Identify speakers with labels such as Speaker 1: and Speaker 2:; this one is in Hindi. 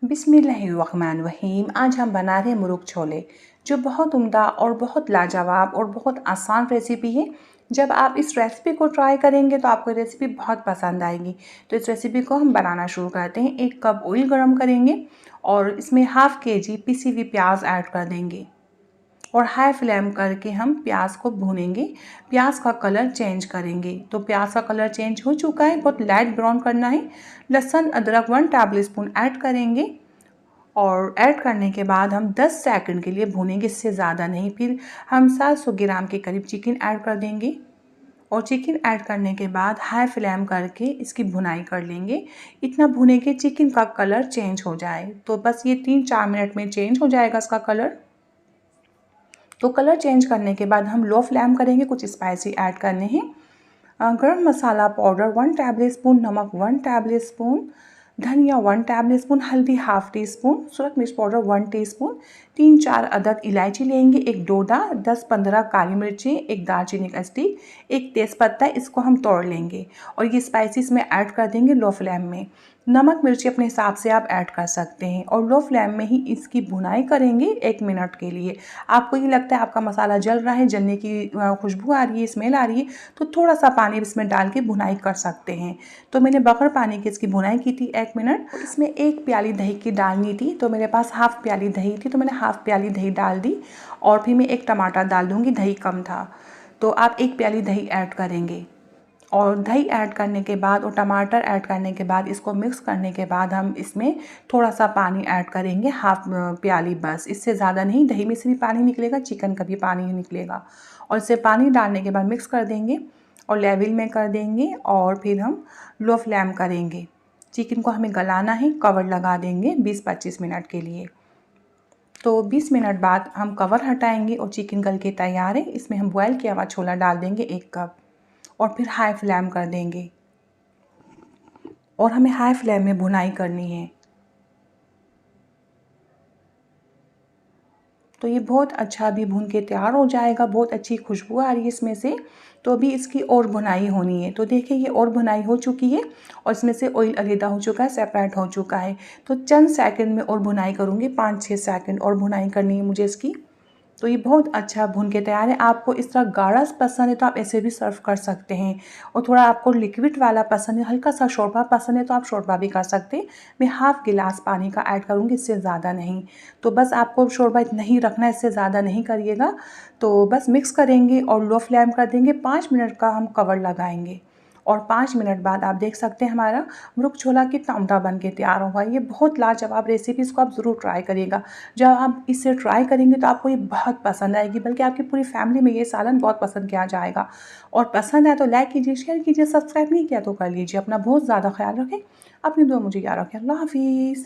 Speaker 1: बिस्मिल्लाहिर्रहमानिर्रहीम। आज हम बना रहे हैं मुर्ग छोले, जो बहुत उम्दा और बहुत लाजवाब और बहुत आसान रेसिपी है। जब आप इस रेसिपी को ट्राई करेंगे तो आपको रेसिपी बहुत पसंद आएगी। तो इस रेसिपी को हम बनाना शुरू करते हैं। 1 कप ऑयल गरम करेंगे और इसमें हाफ़ केजी पिसी हुई प्याज ऐड कर देंगे और हाई फ्लेम करके हम प्याज को भूनेंगे। प्याज का कलर चेंज करेंगे। तो प्याज का कलर चेंज हो चुका है, बहुत लाइट ब्राउन करना है। लहसुन अदरक 1 टेबल स्पून ऐड करेंगे और ऐड करने के बाद हम 10 सेकंड के लिए भूनेंगे, इससे ज़्यादा नहीं। फिर हम 700 ग्राम के करीब चिकन ऐड कर देंगे और चिकन ऐड करने के बाद हाई फ्लेम करके इसकी भुनाई कर लेंगे। इतना भुनेंगे चिकन का कलर चेंज हो जाए। तो बस ये 3-4 मिनट में चेंज हो जाएगा इसका कलर। तो कलर चेंज करने के बाद हम लो फ्लेम करेंगे। कुछ स्पाइसी ऐड करने हैं। गरम मसाला पाउडर 1 टेबल स्पून, नमक 1 टेबल स्पून, धनिया 1 टेबल स्पून, हल्दी हाफ टी स्पून, सूरज मिर्च पाउडर 1 टीस्पून, 3-4 अदद इलायची लेंगे, एक डोडा, 10-15 काली मिर्ची, एक दालचीनी का स्टिक, एक तेज़पत्ता, इसको हम तोड़ लेंगे और ये स्पाइसेस में ऐड कर देंगे लो फ्लेम में। नमक मिर्ची अपने हिसाब से आप ऐड कर सकते हैं और लो फ्लेम में ही इसकी भुनाई करेंगे 1 मिनट के लिए। आपको ये लगता है आपका मसाला जल रहा है, जलने की खुशबू आ रही है, स्मेल आ रही है, तो थोड़ा सा पानी इसमें डाल के भुनाई कर सकते हैं। तो मैंने बगैर पानी की इसकी भुनाई की थी 1 मिनट। इसमें 1 प्याली दही की डालनी थी, तो मेरे पास हाफ़ प्याली दही थी, तो मैंने हाफ़ प्याली दही डाल दी और फिर मैं 1 टमाटर डाल दूँगी, दही कम था। तो आप 1 प्याली दही ऐड करेंगे और दही ऐड करने के बाद और टमाटर ऐड करने के बाद इसको मिक्स करने के बाद हम इसमें थोड़ा सा पानी ऐड करेंगे, हाफ प्याली बस, इससे ज़्यादा नहीं। दही में से भी पानी निकलेगा, चिकन का भी पानी निकलेगा और इसे पानी डालने के बाद मिक्स कर देंगे और लेवल में कर देंगे और फिर हम लो फ्लेम करेंगे। चिकन को हमें गलाना है, कवर लगा देंगे 20-25 मिनट के लिए। तो 20 मिनट बाद हम कवर हटाएंगे और चिकन गल के तैयार है। इसमें हम बॉयल किया हुआ छोला डाल देंगे 1 कप और फिर हाई फ्लेम कर देंगे और हमें हाई फ्लेम में भुनाई करनी है। तो ये बहुत अच्छा अभी भून के तैयार हो जाएगा, बहुत अच्छी खुशबू आ रही है इसमें से। तो अभी इसकी और भुनाई होनी है। तो देखिए ये और भुनाई हो चुकी है और इसमें से ऑयल अलग हो चुका है, सेपरेट हो चुका है। तो चंद सेकंड में और भुनाई करूँगी, 5-6 सेकंड और भुनाई करनी है मुझे इसकी। तो ये बहुत अच्छा भून के तैयार है। आपको इस तरह गाढ़ा पसंद है तो आप ऐसे भी सर्व कर सकते हैं और थोड़ा आपको लिक्विड वाला पसंद है, हल्का सा शोरबा पसंद है तो आप शोरबा भी कर सकते हैं। मैं हाफ़ गिलास पानी का ऐड करूँगी, इससे ज़्यादा नहीं। तो बस आपको शोरबा इतना ही रखना है, इससे ज़्यादा नहीं करिएगा। तो बस मिक्स करेंगे और लो फ्लेम कर देंगे। 5 मिनट का हम कवर लगाएंगे और 5 मिनट बाद आप देख सकते हैं हमारा मुर्ग छोला कितना उम्दा बन के तैयार हुआ है। ये बहुत लाजवाब रेसिपी, इसको आप ज़रूर ट्राई करिएगा। जब आप इसे ट्राई करेंगे तो आपको ये बहुत पसंद आएगी, बल्कि आपकी पूरी फैमिली में ये सालन बहुत पसंद किया जाएगा। और पसंद है तो लाइक कीजिए, शेयर कीजिए, सब्सक्राइब नहीं किया तो कर लीजिए। अपना बहुत ज़्यादा ख्याल रखें, अपनी दुआ मुझे याद रखें। अल्लाह हाफिज़।